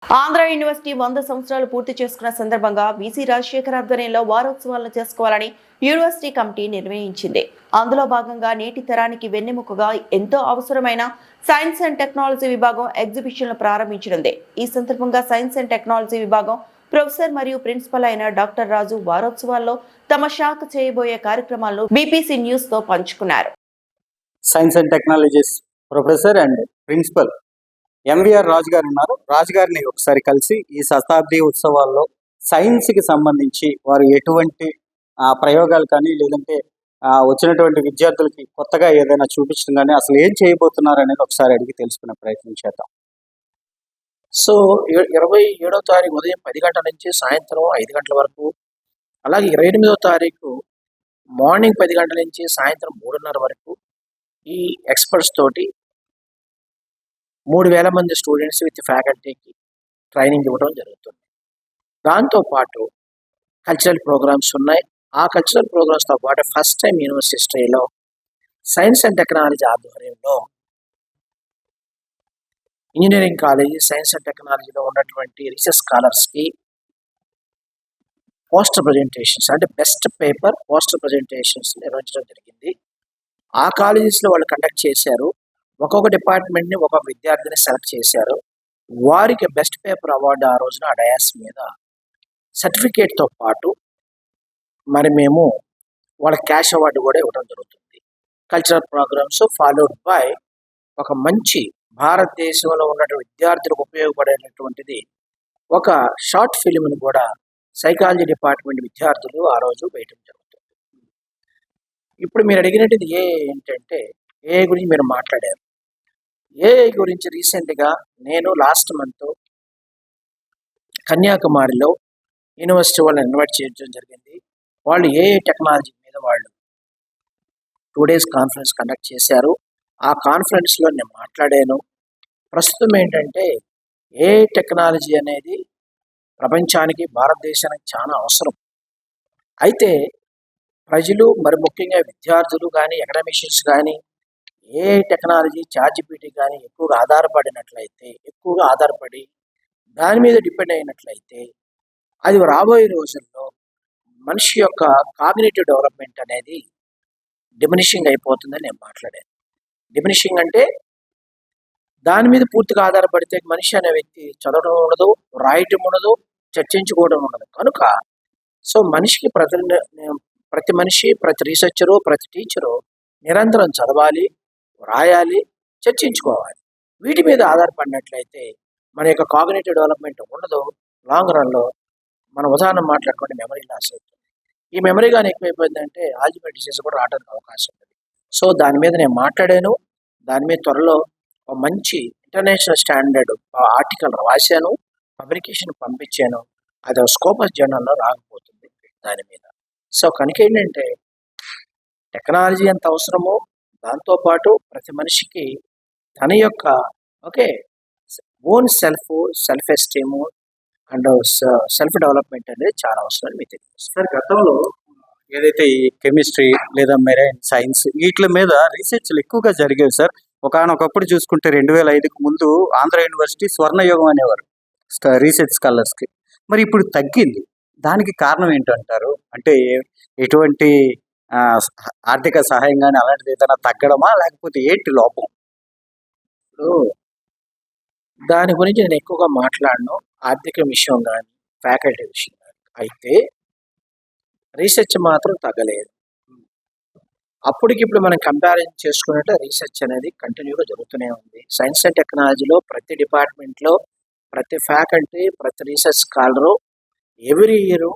Andhra university 100 సంవత్సరాలు పూర్తి చేసుకున్న సందర్భంగా వీసీ రాజశేఖర్ ఆధ్వర్యంలో వారోత్సవాలను చేసుకోవాలని యూనివర్సిటీ కమిటీ నిర్ణయించింది. అందులో భాగంగా నేటి తరానికి వెన్నెముకగా ఎంతో అవసరమైన సైన్స్ అండ్ టెక్నాలజీ విభాగం ఎగ్జిబిషన్లు ప్రారంభించనుంది. ఈ సందర్భంగా సైన్స్ అండ్ టెక్నాలజీ విభాగం ప్రొఫెసర్ మరియు ప్రిన్సిపల్ అయిన డాక్టర్ రాజు వారోత్సవాల్లో తమ శాఖ చేయబోయే కార్యక్రమాలను బీపీసీ న్యూస్ తో పంచుకున్నారు. Science and technologies professor and principal MVR Raju గారు ఉన్నారు. రాజు గారిని ఒకసారి కలిసి ఈ శతాబ్ది ఉత్సవాల్లో సైన్స్కి సంబంధించి వారు ఎటువంటి ప్రయోగాలు కానీ లేదంటే వచ్చినటువంటి విద్యార్థులకి కొత్తగా ఏదైనా చూపించడం కానీ అసలు ఏం చేయబోతున్నారు అనేది ఒకసారి అడిగి తెలుసుకునే ప్రయత్నం చేద్దాం. సో 27వ తారీఖు ఉదయం 10 గంటల నుంచి సాయంత్రం 5 గంటల వరకు, అలాగే 28వ తారీఖు మార్నింగ్ 10 గంటల నుంచి సాయంత్రం 3:30 వరకు ఈ ఎక్స్పర్ట్స్ తోటి 3000 మంది స్టూడెంట్స్ విత్ ఫ్యాకల్టీకి ట్రైనింగ్ ఇవ్వడం జరుగుతుంది. దాంతోపాటు కల్చరల్ ప్రోగ్రామ్స్ ఉన్నాయి. ఆ కల్చరల్ ప్రోగ్రామ్స్తో పాటు ఫస్ట్ టైం యూనివర్సిటీ హిస్టరీలో సైన్స్ అండ్ టెక్నాలజీ ఆధ్వర్యంలో ఇంజనీరింగ్ కాలేజీ సైన్స్ అండ్ టెక్నాలజీలో ఉన్నటువంటి రీసెర్చ్ స్కాలర్స్కి పోస్టర్ ప్రజెంటేషన్స్ అంటే బెస్ట్ పేపర్ పోస్టర్ ప్రజెంటేషన్స్ నిర్వహించడం జరిగింది. ఆ కాలేజెస్లో వాళ్ళు కండక్ట్ చేశారు. ఒక్కొక్క డిపార్ట్మెంట్ని ఒక్కొక్క విద్యార్థిని సెలెక్ట్ చేశారు. వారికి బెస్ట్ పేపర్ అవార్డు ఆ రోజున ఆ డయాస్ మీద సర్టిఫికేట్తో పాటు మరి మేము వాళ్ళ క్యాష్ అవార్డు కూడా ఇవ్వడం జరుగుతుంది. కల్చరల్ ప్రోగ్రామ్స్ ఫాలోడ్ బై ఒక మంచి భారతదేశంలో ఉన్నటువంటి విద్యార్థులకు ఉపయోగపడేటటువంటిది ఒక షార్ట్ ఫిలింని కూడా సైకాలజీ డిపార్ట్మెంట్ విద్యార్థులు ఆ రోజు వేయటం జరుగుతుంది. ఇప్పుడు మీరు అడిగినట్టుది ఏంటంటే ఏఐ గురించి మీరు మాట్లాడారు. ఏఐ గురించి రీసెంట్గా నేను లాస్ట్ మంత్ కన్యాకుమారిలో యూనివర్సిటీ వాళ్ళని ఇన్వైట్ చేయడం జరిగింది. వాళ్ళు ఏఐ టెక్నాలజీ మీద వాళ్ళు 2 days కాన్ఫరెన్స్ కండక్ట్ చేశారు. ఆ కాన్ఫరెన్స్లో నేను మాట్లాడాను. ప్రస్తుతం ఏంటంటే ఏఐ టెక్నాలజీ అనేది ప్రపంచానికి భారతదేశానికి చాలా అవసరం. అయితే ప్రజలు మరి ముఖ్యంగా విద్యార్థులు కానీ అకాడమిషియన్స్ కానీ ఏఐ టెక్నాలజీ చాట్‌జిపిటి కానీ ఎక్కువగా ఆధారపడి దాని మీద డిపెండ్ అయినట్లయితే అది రాబోయే రోజుల్లో మనిషి యొక్క కాగ్నిటివ్ డెవలప్మెంట్ అనేది డిమినిషింగ్ అయిపోతుందని నేను మాట్లాడాను. డిమినిషింగ్ అంటే దాని మీద పూర్తిగా ఆధారపడితే మనిషి అనే వ్యక్తి చదవడం ఉండదు, రాయటం ఉండదు, చర్చించుకోవడం ఉండదు. కనుక సో మనిషికి ప్రతి మనిషి, ప్రతి రీసెర్చరు, ప్రతి టీచరు నిరంతరం చదవాలి, రాయాలి, చర్చించుకోవాలి. వీటి మీద ఆధారపడినట్లయితే మన యొక్క కాగ్నిటివ్ డెవలప్మెంట్ ఉండదు. లాంగ్ రన్లో మన ఉదాహరణ మాట్లాడుకుంటే మెమరీ లాస్ అవుతుంది. ఈ మెమరీ కానీ ఎక్కువైపోయిందంటే ఆల్జిమేర్ డిసీజ్ కూడా రావడానికి అవకాశం ఉంది. సో దాని మీద నేను మాట్లాడాను. దాని మీద త్వరలో ఒక మంచి ఇంటర్నేషనల్ స్టాండర్డ్ ఆర్టికల్ రాశాను, పబ్లికేషన్ పంపించాను. అది స్కోపస్ జర్నల్లో రాకపోతుంది దాని మీద. సో కనుక ఏంటంటే టెక్నాలజీ ఎంత అవసరమో దాంతోపాటు ప్రతి మనిషికి తన యొక్క own self esteem and self development అనేది చాలా అవసరం మీకు తెలియదు. సార్, గతంలో ఏదైతే ఈ కెమిస్ట్రీ లేదా మెరైన్ సైన్స్ వీటి మీద రీసెర్చ్లు ఎక్కువగా జరిగేవి సార్. ఒకనొకప్పుడు చూసుకుంటే 2005కు ముందు ఆంధ్ర యూనివర్సిటీ స్వర్ణయుగం అనేవారు రీసెర్చ్ స్కాలర్స్కి. మరి ఇప్పుడు తగ్గింది. దానికి కారణం ఏంటంటారు? అంటే ఎటువంటి ఆర్థిక సహాయం కానీ అలాంటిది ఏదైనా తగ్గడమా లేకపోతే ఏంటి లోపం? ఇప్పుడు దాని గురించి నేను ఎక్కువగా మాట్లాడను, ఆర్థిక విషయం కానీ ఫ్యాకల్టీ విషయం కానీ. అయితే రీసెర్చ్ మాత్రం తగ్గలేదు. అప్పటికిప్పుడు మనం కంపారిజన్ చేసుకున్నట్టు రీసెర్చ్ అనేది కంటిన్యూగా జరుగుతూనే ఉంది. సైన్స్ అండ్ టెక్నాలజీలో ప్రతి డిపార్ట్మెంట్లో ప్రతి ఫ్యాకల్టీ ప్రతి research scholar every year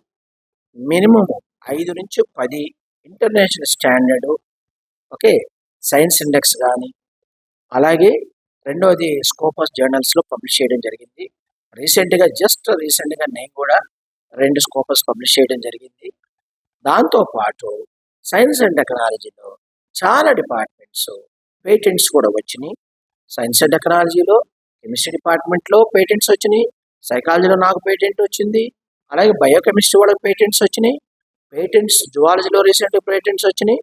minimum 5 నుంచి 10 ఇంటర్నేషనల్ స్టాండర్డు సైన్స్ ఇండెక్స్ కానీ అలాగే రెండవది స్కోపస్ జర్నల్స్లో పబ్లిష్ చేయడం జరిగింది. రీసెంట్గా నేను కూడా 2 స్కోపస్ పబ్లిష్ చేయడం జరిగింది. దాంతోపాటు సైన్స్ అండ్ టెక్నాలజీలో చాలా డిపార్ట్మెంట్స్ పేటెంట్స్ కూడా వచ్చినాయి. సైన్స్ అండ్ టెక్నాలజీలో కెమిస్ట్రీ డిపార్ట్మెంట్లో పేటెంట్స్ వచ్చినాయి, సైకాలజీలో నాకు పేటెంట్ వచ్చింది, అలాగే బయోకెమిస్ట్రీ వాళ్ళకి పేటెంట్స్ వచ్చినాయి, జువాలజీలో రీసెంట్ పేటెంట్స్ వచ్చినాయి.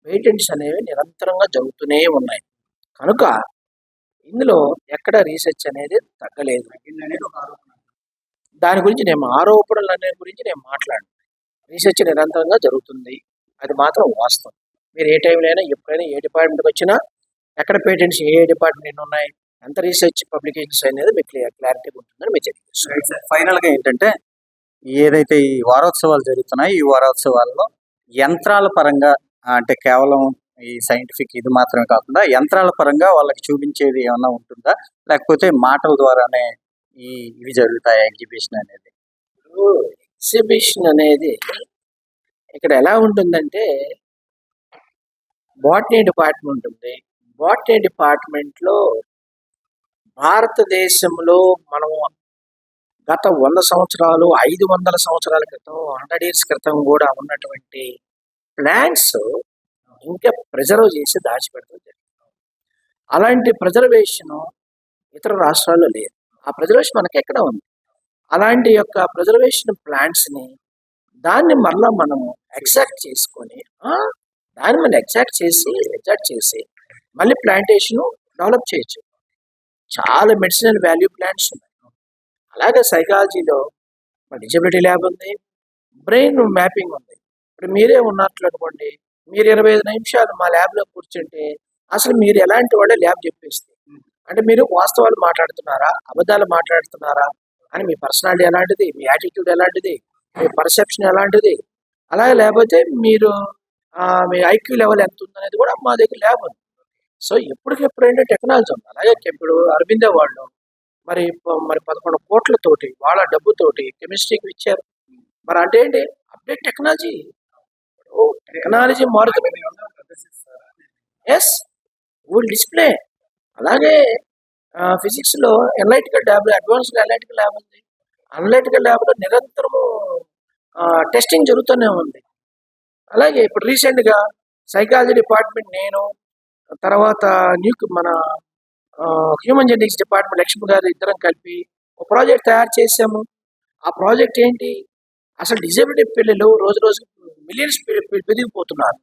పేటెంట్స్ అనేవి నిరంతరంగా జరుగుతూనే ఉన్నాయి. కనుక ఇందులో ఎక్కడ రీసెర్చ్ అనేది తగ్గలేదు అనేది ఒక ఆరోపణ. దాని గురించి నేను ఆరోపణలు అనే గురించి నేను మాట్లాడను. రీసెర్చ్ నిరంతరంగా జరుగుతుంది, అది మాత్రం వాస్తవం. మీరు ఏ టైంలో అయినా ఎప్పుడైనా ఏ డిపార్ట్మెంట్కి వచ్చినా ఎక్కడ పేటెంట్స్ ఏ డిపార్ట్మెంట్ ఉన్నాయి, ఎంత రీసెర్చ్ పబ్లికేషన్స్ అనేది మీకు క్లారిటీగా ఉంటుందని మీకు తెలియజేస్తున్నాను. ఫైనల్ గా ఏంటంటే ఏదైతే ఈ వారోత్సవాలు జరుగుతున్నాయో ఈ వారోత్సవాల్లో యంత్రాల పరంగా అంటే కేవలం ఈ సైంటిఫిక్ ఇది మాత్రమే కాకుండా యంత్రాల పరంగా వాళ్ళకి చూపించేది ఏమన్నా ఉంటుందా, లేకపోతే మాటల ద్వారానే ఇవి జరుగుతాయి ఎగ్జిబిషన్ అనేది? ఎగ్జిబిషన్ అనేది ఇక్కడ ఎలా ఉంటుందంటే బాటనీ డిపార్ట్మెంట్ ఉంది. బాటనీ డిపార్ట్మెంట్లో భారతదేశంలో మనం గత 100 సంవత్సరాలు 500 సంవత్సరాల క్రితం 100 ఇయర్స్ క్రితం కూడా ఉన్నటువంటి ప్లాంట్స్ ఇంకా ప్రిజర్వ్ చేసి దాచిపెడతాం జరిగింది. అలాంటి ప్రిజర్వేషన్ ఇతర రాష్ట్రాల్లో లేదు. ఆ ప్రిజర్వేషన్ మనకి ఎక్కడ ఉంది? అలాంటి యొక్క ప్రిజర్వేషన్ ప్లాంట్స్ని దాన్ని మరలా మనము ఎగ్జాక్ట్ చేసుకొని దాన్ని మనం ఎగ్జాక్ట్ చేసి మళ్ళీ ప్లాంటేషన్ డెవలప్ చేయొచ్చు. చాలా మెడిసినల్ వాల్యూ ప్లాంట్స్ ఉన్నాయి. అలాగే సైకాలజీలో డిజబిలిటీ ల్యాబ్ ఉంది, బ్రెయిన్ మ్యాపింగ్ ఉంది. ఇప్పుడు మీరే ఉన్నట్లు అనుకోండి, మీరు 25 నిమిషాలు మా ల్యాబ్లో కూర్చుంటే అసలు మీరు ఎలాంటి వాళ్ళే ల్యాబ్ చెప్పేస్తే, అంటే మీరు వాస్తవాలు మాట్లాడుతున్నారా, అబద్ధాలు మాట్లాడుతున్నారా అని మీ పర్సనాలిటీ ఎలాంటిది, మీ యాటిట్యూడ్ ఎలాంటిది, మీ పర్సెప్షన్ ఎలాంటిది, అలాగే లేకపోతే మీరు మీ ఐక్యూ లెవెల్ ఎంత ఉందనేది కూడా మా దగ్గర ల్యాబ్ ఉంది. సో ఎప్పటికెప్పుడైనా టెక్నాలజీ ఉంది. అలాగే ఇప్పుడు అరవిందో వాళ్ళు మరి 11 కోట్లతోటి వాళ్ళ డబ్బుతోటి కెమిస్ట్రీకి ఇచ్చారు. మరి అంటే ఏంటి? Update technology. టెక్నాలజీ మారుతుంది. Yes, will display. అలాగే ఫిజిక్స్లో analytical lab, advanced analytical lab ఉంది. అనలైటికల్ ల్యాబ్లో నిరంతరము టెస్టింగ్ జరుగుతూనే ఉంది. అలాగే ఇప్పుడు రీసెంట్గా సైకాలజీ డిపార్ట్మెంట్ నేను, తర్వాత మన హ్యూమన్ జెనెటిక్స్ డిపార్ట్మెంట్ లక్ష్మి గారు ఇద్దరం కలిపి ఒక ప్రాజెక్ట్ తయారు చేసాము. ఆ ప్రాజెక్ట్ ఏంటి? అసలు డిజబిలిటీ పిల్లలు రోజు రోజుకి మిలియన్స్ పెరిగిపోతున్నారు.